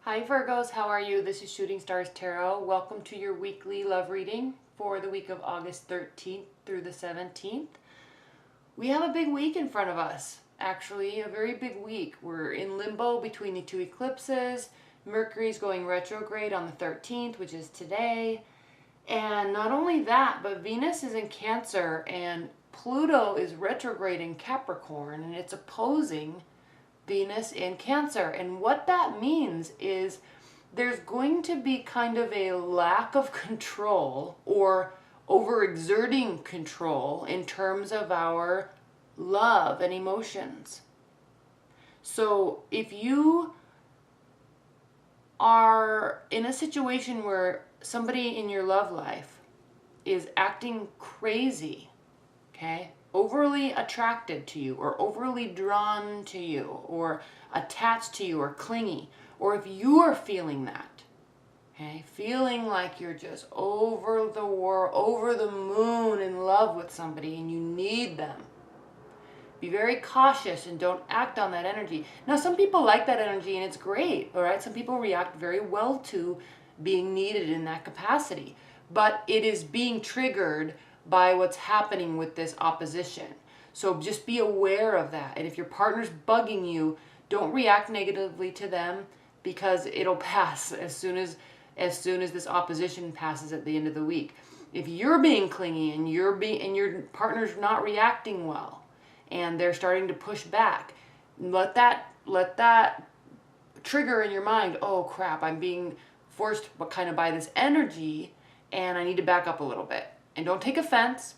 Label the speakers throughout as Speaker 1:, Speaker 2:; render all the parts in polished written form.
Speaker 1: Hi Virgos, how are you? This is Shooting Stars Tarot. Welcome to your weekly love reading for the week of August 13th through the 17th. We have a big week in front of us. Actually, a very big week. We're in limbo between the two eclipses. Mercury's going retrograde on the 13th, which is today. And not only that, but Venus is in Cancer and Pluto is retrograde in Capricorn, and it's opposing Venus in Cancer. And what that means is there's going to be kind of a lack of control or overexerting control in terms of our love and emotions. So if you are in a situation where somebody in your love life is acting crazy, okay, overly attracted to you or overly drawn to you or attached to you or clingy, or if you are feeling that, okay, feeling like you're just over the moon in love with somebody and you need them, be very cautious and don't act on that energy. Now, some people like that energy and it's great, all right? Some people react very well to being needed in that capacity, but it is being triggered by what's happening with this opposition. So just be aware of that. And if your partner's bugging you, don't react negatively to them, because it'll pass as soon as this opposition passes at the end of the week. If you're being clingy and your partner's not reacting well and they're starting to push back, let that trigger in your mind, oh crap, I'm being forced kind of by this energy and I need to back up a little bit. And don't take offense.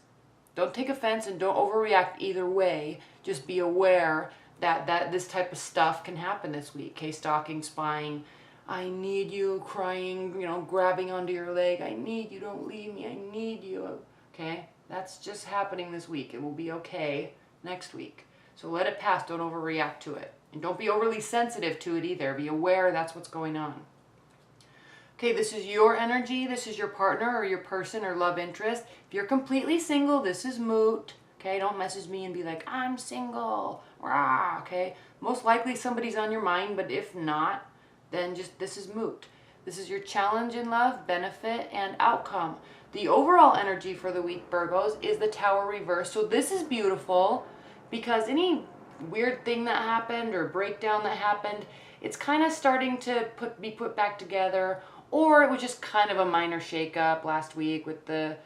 Speaker 1: Don't take offense and don't overreact either way. Just be aware that this type of stuff can happen this week. Okay, stalking, spying, I need you, crying, grabbing onto your leg. I need you, don't leave me, I need you. Okay, that's just happening this week. It will be okay next week. So let it pass, don't overreact to it. And don't be overly sensitive to it either. Be aware that's what's going on. Okay, this is your energy, this is your partner or your person or love interest. If you're completely single, this is moot. Okay, don't message me and be like, I'm single. Rah, okay, most likely somebody's on your mind, but if not, then just this is moot. This is your challenge in love, benefit, and outcome. The overall energy for the week, Virgos, is the Tower reverse. So this is beautiful because any weird thing that happened or breakdown that happened, it's kind of starting to be put back together. Or it was just kind of a minor shakeup last week with or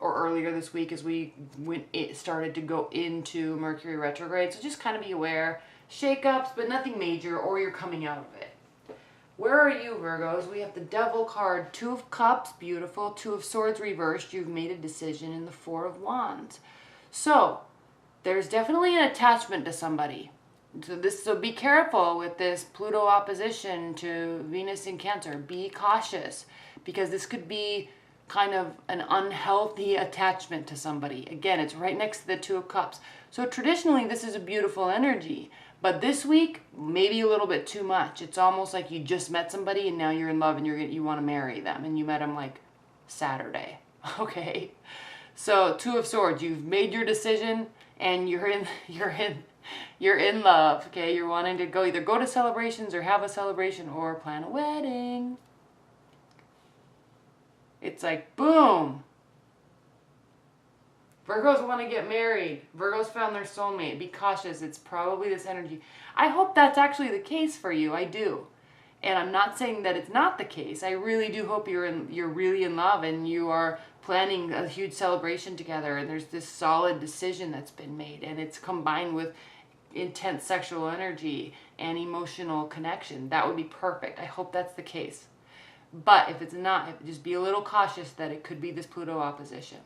Speaker 1: earlier this week as it started to go into Mercury retrograde. So just kind of be aware, shakeups, but nothing major, or you're coming out of it. Where are you, Virgos? We have the Devil card, Two of Cups, beautiful, Two of Swords reversed. You've made a decision in the Four of Wands. So there's definitely an attachment to somebody. So be careful with this Pluto opposition to Venus in Cancer. Be cautious, because this could be kind of an unhealthy attachment to somebody. Again, it's right next to the Two of Cups. So traditionally, this is a beautiful energy. But this week, maybe a little bit too much. It's almost like you just met somebody and now you're in love and you want to marry them. And you met them like Saturday. Okay? So Two of Swords, you've made your decision and you're in love, okay? You're wanting to either go to celebrations or have a celebration or plan a wedding. It's like, boom. Virgos want to get married. Virgos found their soulmate. Be cautious. It's probably this energy. I hope that's actually the case for you. I do. And I'm not saying that it's not the case. I really do hope you're really in love and you are planning a huge celebration together and there's this solid decision that's been made and it's combined with intense sexual energy and emotional connection. That would be perfect. I hope that's the case. But if it's not, just be a little cautious that it could be this Pluto opposition.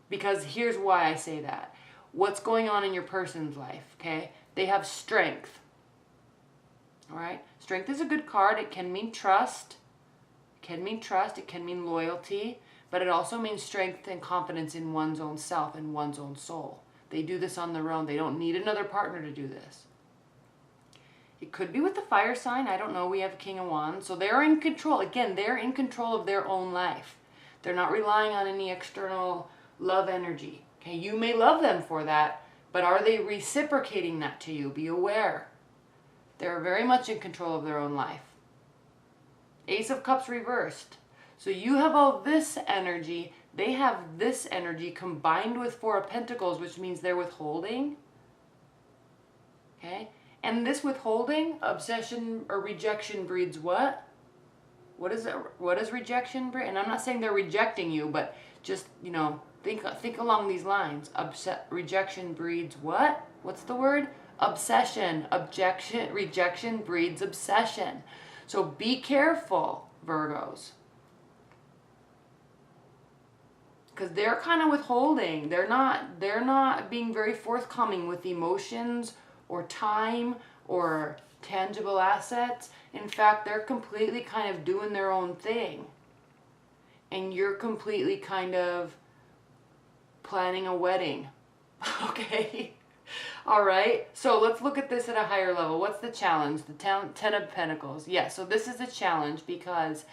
Speaker 1: Because here's why I say that. What's going on in your person's life, okay? They have strength. All right? Strength is a good card. It can mean trust. It can mean loyalty. But it also means strength and confidence in one's own self and one's own soul. They do this on their own. They don't need another partner to do this. It could be with the fire sign. I don't know. We have a King of Wands. So they're in control. Again, they're in control of their own life. They're not relying on any external love energy. Okay, you may love them for that, but are they reciprocating that to you? Be aware. They're very much in control of their own life. Ace of Cups reversed. So you have all this energy, they have this energy combined with Four of Pentacles, which means they're withholding. Okay? And this withholding, obsession or rejection breeds what? What is it? What does rejection breed? And I'm not saying they're rejecting you, but just, you know, think along these lines. Rejection breeds what? What's the word? Obsession. Rejection breeds obsession. So be careful, Virgos. Because they're kind of withholding. They're not being very forthcoming with emotions or time or tangible assets. In fact, they're completely kind of doing their own thing. And you're completely kind of planning a wedding. Okay? All right? So let's look at this at a higher level. What's the challenge? The Ten of Pentacles. Yeah, so this is a challenge because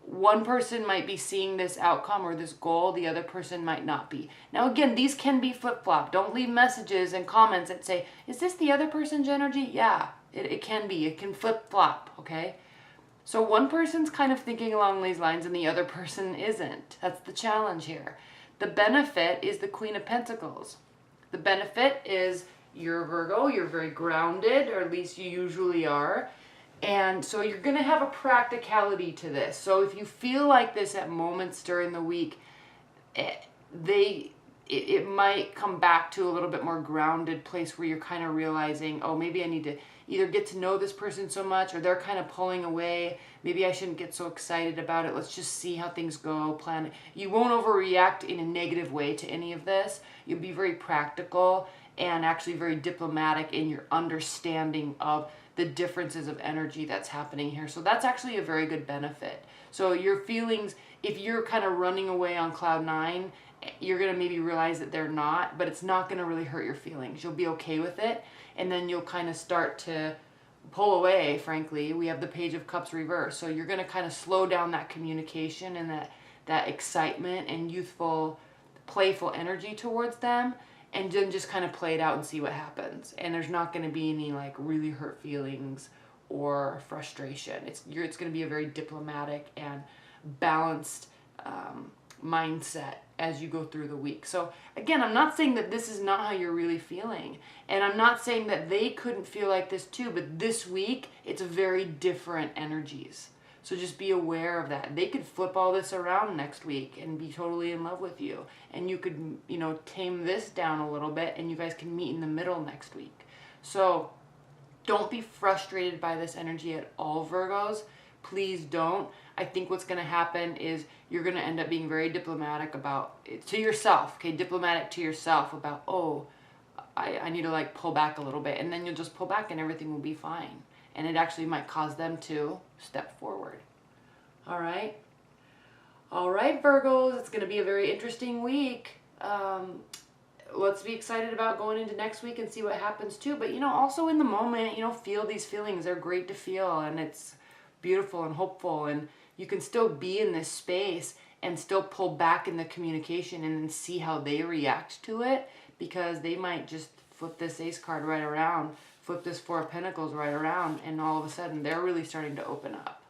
Speaker 1: one person might be seeing this outcome or this goal, the other person might not be. Now again, these can be flip-flop. Don't leave messages and comments that say, is this the other person's energy? Yeah, it can be. It can flip-flop, okay? So one person's kind of thinking along these lines and the other person isn't. That's the challenge here. The benefit is the Queen of Pentacles. The benefit is you're Virgo, you're very grounded, or at least you usually are. And so you're going to have a practicality to this. So if you feel like this at moments during the week, it might come back to a little bit more grounded place where you're kind of realizing, oh, maybe I need to either get to know this person so much or they're kind of pulling away. Maybe I shouldn't get so excited about it. Let's just see how things go, plan it. You won't overreact in a negative way to any of this. You'll be very practical and actually very diplomatic in your understanding of the differences of energy that's happening here. So that's actually a very good benefit. So your feelings, if you're kind of running away on cloud nine, you're going to maybe realize that they're not, but it's not going to really hurt your feelings. You'll be okay with it. And then you'll kind of start to pull away, frankly. We have the Page of Cups reversed. So you're going to kind of slow down that communication and that excitement and youthful, playful energy towards them. And then just kind of play it out and see what happens. And there's not going to be any like really hurt feelings or frustration. It's going to be a very diplomatic and balanced mindset as you go through the week. So again, I'm not saying that this is not how you're really feeling. And I'm not saying that they couldn't feel like this too. But this week, it's very different energies. So just be aware of that. They could flip all this around next week and be totally in love with you. And you could, you know, tame this down a little bit and you guys can meet in the middle next week. So don't be frustrated by this energy at all, Virgos. Please don't. I think what's going to happen is you're going to end up being very diplomatic about it to yourself. Okay, diplomatic to yourself about, oh, I need to like pull back a little bit. And then you'll just pull back and everything will be fine. And it actually might cause them to step forward. All right? All right, Virgos. It's going to be a very interesting week. Let's be excited about going into next week and see what happens too. But, you know, also in the moment, you know, feel these feelings. They're great to feel. And it's beautiful and hopeful. And you can still be in this space and still pull back in the communication and then see how they react to it. Because they might just flip this Ace card right around, flip this Four of Pentacles right around, and all of a sudden they're really starting to open up.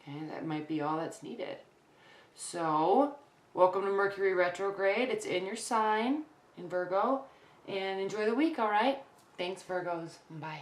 Speaker 1: Okay, that might be all that's needed. So, welcome to Mercury retrograde. It's in your sign, in Virgo, and enjoy the week, all right? Thanks, Virgos. Bye.